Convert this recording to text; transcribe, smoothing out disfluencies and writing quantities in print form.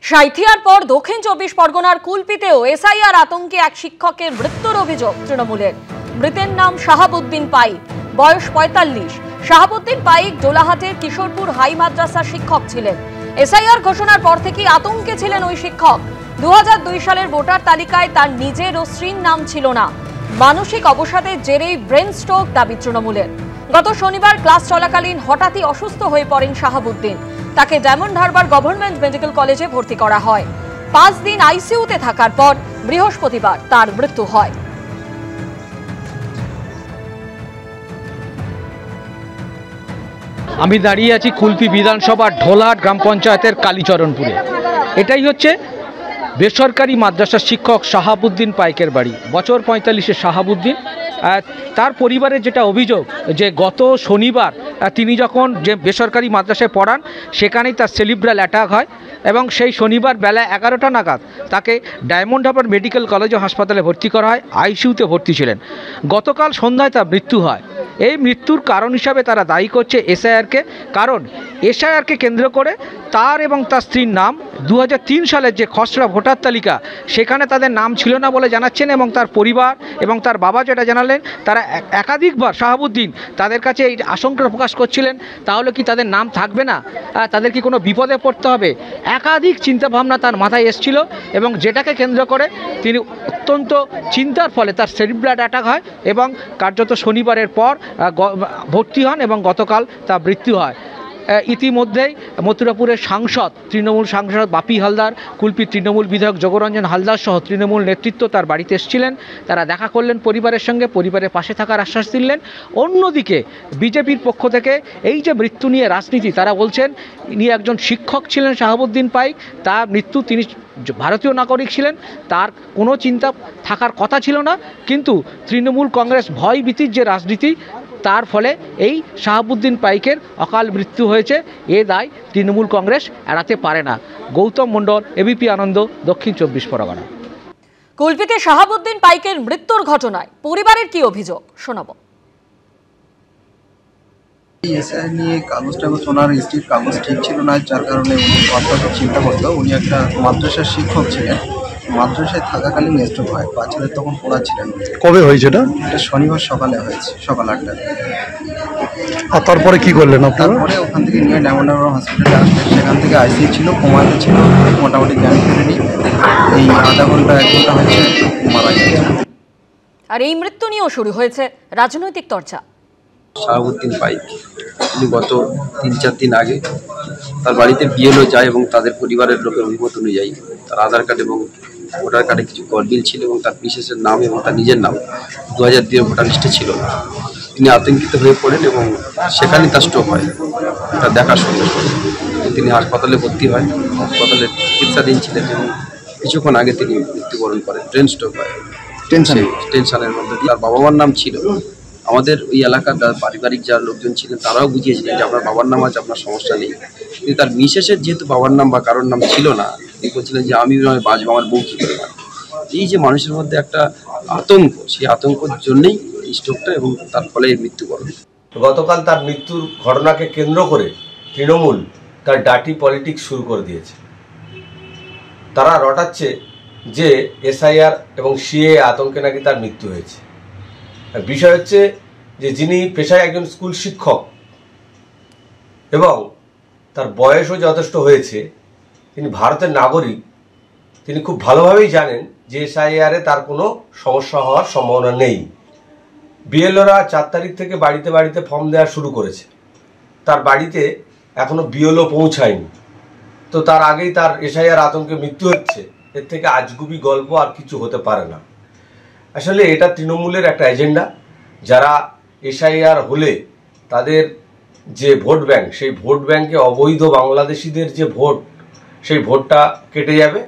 সাঁইথিয়ার পর দক্ষিণ 24 পরগনার কুলপিতেও এসআইআর আতঙ্কে এক শিক্ষকের মৃত্যুর অভিযোগ তৃণমূলের। মৃতের নাম শাহাবুদ্দিন পাইক, বয়স 45। শাহাবুদ্দিন পাইক ডোলাহাটের কিশোরপুর হাই মাদ্রাসার শিক্ষক ছিলেন। এসআইআর ঘোষণার পর থেকেই আতঙ্কে ছিলেন ওই শিক্ষক। 2002 সালের ভোটার তালিকায় তার নিজের ও স্ত্রীর নাম ছিল না। মানসিক অবসাদের জেরেই ব্রেন স্ট্রোক দাবি তৃণমূলের। গত শনিবার ক্লাস চলাকালীন হঠাৎই অসুস্থ হয়ে পড়েন শাহাবুদ্দিন। তাকে ডায়মন্ড হারবার গভর্নমেন্ট মেডিকেল কলেজে ভর্তি করা হয়। 5 দিন আইসিইউতে থাকার পর বৃহস্পতিবার তার মৃত্যু হয়। আমি দাঁড়িয়ে আছি কুলপি বিধানসভার ঢোলাহাট গ্রাম পঞ্চায়েতের কালীচরণপুরে। এটাই হচ্ছে বেসরকারি মাদ্রাসার শিক্ষক শাহাবুদ্দিন পাইকের বাড়ি। বছর 45-এর শাহাবুদ্দিন। তার পরিবারের যেটা অভিযোগ যে গত শনিবার তিনি যখন যে বেসরকারি মাদ্রাসায় পড়ান সেখানেই তার সেরিব্রাল অ্যাটাক হয় এবং সেই শনিবার বেলা 11টা নাগাদ তাকে ডায়মন্ড হারবার মেডিকেল কলেজ ও হাসপাতালে ভর্তি করা হয়। আইসিইউতে ভর্তি ছিলেন। গতকাল সন্ধ্যায় তার মৃত্যু হয়। এই মৃত্যুর কারণ হিসাবে তারা দায়ী করছে এসআইআরকে। কারণ এসআইআরকে কেন্দ্র করে তার এবং তার স্ত্রীর নাম 2003 সালের যে খসড়া ভোটার তালিকা সেখানে তাদের নাম ছিল না বলে জানাচ্ছেন এবং তার পরিবার এবং তার বাবা যেটা জানালেন তারা একাধিকবার শাহাবুদ্দিন তাদের কাছে এই আশঙ্কা প্রকাশ করছিলেন তাহলে কি তাদের নাম থাকবে না, তাদের কি কোনো বিপদে পড়তে হবে। একাধিক চিন্তাভাবনা তার মাথায় এসেছিল এবং যেটাকে কেন্দ্র করে তিনি অত্যন্ত চিন্তার ফলে তার সেরিব্রাল অ্যাটাক হয় এবং কার্যত শনিবারের পর ভর্তি হন এবং গতকাল তার মৃত্যু হয়। ইতিমধ্যেই মথুরাপুরের সাংসদ তৃণমূল সাংসদ বাপি হালদার, কুলপি তৃণমূল বিধায়ক যোগরঞ্জন হালদার সহ তৃণমূল নেতৃত্ব তার বাড়িতে এসেছিলেন। তারা দেখা করলেন পরিবারের সঙ্গে, পরিবারের পাশে থাকার আশ্বাস দিলেন। অন্যদিকে বিজেপির পক্ষ থেকে এই যে মৃত্যু নিয়ে রাজনীতি, তারা বলছেন ইনি একজন শিক্ষক ছিলেন শাহাবুদ্দিন পাইক, তার মৃত্যু, তিনি ভারতীয় নাগরিক ছিলেন, তার কোনো চিন্তা থাকার কথা ছিল না। কিন্তু তৃণমূল কংগ্রেস ভয়ভীতির যে রাজনীতি তার ফলে এই শাহাবুদ্দিন পাইকের অকাল মৃত্যু হয়েছে, এ দায় তৃণমূল কংগ্রেস এড়াতে পারে না। গৌতম মণ্ডল, এবিপি আনন্দ, দক্ষিণ 24 পরগনা। কুলপিতে শাহাবুদ্দিন পাইকের মৃত্যুর ঘটনায় পরিবারের কি অভিযোগ শোনাবো। এসআই নিয়ে কাগজটা ওনার স্ত্রীর কাগজ ঠিক ছিল না, যার কারণে উনি অত্যন্ত চিন্তা করতো। উনি একটা মাদ্রাসার শিক্ষক ছিলেন। মাদ্রাসায় থাকাকালীন স্ট্রোক হয়। বাচ্চাদের তখন পড়া ছিলেন। কবে হয়েছে এটা? শনিবার সকালে হয়েছে, সকাল 8টায়। আর তারপরে কি করলেন আপনারা? তারপরে ওখান থেকে নিয়ে ডায়মন্ড হারবার হসপিটালে আসলেন। সেখান থেকে আইসিইউ ছিল, কোমাতে ছিল, মোটামুটি জ্ঞান ফেরেনি। এই আধা ঘন্টা 1 ঘন্টা হয়েছে মারা গেছে। আর এই মৃত্যু নিয়েও শুরু হয়েছে রাজনৈতিক চর্চা। শাহাবুদ্দিন পাইক তিনি গত 3-4 দিন আগে তার বাড়িতে বিএলও যায় এবং তাদের পরিবারের লোকের অভিমত অনুযায়ী তার আধার কার্ড এবং ভোটার কার্ডে কিছু গরমিল ছিল এবং তার বিশেষের নাম এবং তার নিজের নাম 2002 ভোটার লিস্টে ছিল না। তিনি আতঙ্কিত হয়ে পড়েন এবং সেখানেই তার স্ট্রোক হয়। এটা দেখার সঙ্গে সঙ্গে তিনি হাসপাতালে ভর্তি হয়। হাসপাতালে চিকিৎসাধীন ছিলেন এবং কিছুক্ষণ আগে তিনি মৃত্যুবরণ করেন। ব্রেন স্ট্রোক হয় টেনশনের মধ্যে। তার বাবা মার নাম ছিল। আমাদের ওই এলাকার পারিবারিক যারা লোকজন ছিলেন তারাও বুঝিয়েছিলেন যে আপনার বাবার নাম আছে, আপনার সমস্যা নেই। কিন্তু তার মিসেসের যেহেতু বাবার নাম বা কারোর নাম ছিল না, তিনি বলছিলেন যে আমি বাঁচবো, আমার বউ কী করে বাঁচবে। এই যে মানুষের মধ্যে একটা আতঙ্ক, সেই আতঙ্কের জন্যই এই স্ট্রোকটা এবং তার ফলে এই মৃত্যুবরণ। গতকাল তার মৃত্যুর ঘটনাকে কেন্দ্র করে তৃণমূল তার ডার্টি পলিটিক্স শুরু করে দিয়েছে। তারা রটাচ্ছে যে এসআইআর এবং সিএ আতঙ্কে নাকি তার মৃত্যু হয়েছে। বিষয় হচ্ছে যে যিনি পেশায় একজন স্কুল শিক্ষক এবং তার বয়সও যথেষ্ট হয়েছে, তিনি ভারতের নাগরিক, তিনি খুব ভালোভাবেই জানেন যে এসআইআরে তার কোনো সমস্যা হওয়ার সম্ভাবনা নেই। বিএলওরা 4 তারিখ থেকে বাড়িতে বাড়িতে ফর্ম দেওয়া শুরু করেছে। তার বাড়িতে এখনও বিএলও পৌঁছায়নি, তো তার আগেই তার এসআইআর আতঙ্কে মৃত্যু হচ্ছে। এর থেকে আজগুবি গল্প আর কিছু হতে পারে না। আসলে এটা তৃণমূলের একটা এজেন্ডা। যারা এসআইআর হলে তাদের যে ভোট ব্যাংক, সেই ভোট ব্যাংকে অবৈধ বাংলাদেশিদের যে ভোট, সেই ভোটটা কেটে যাবে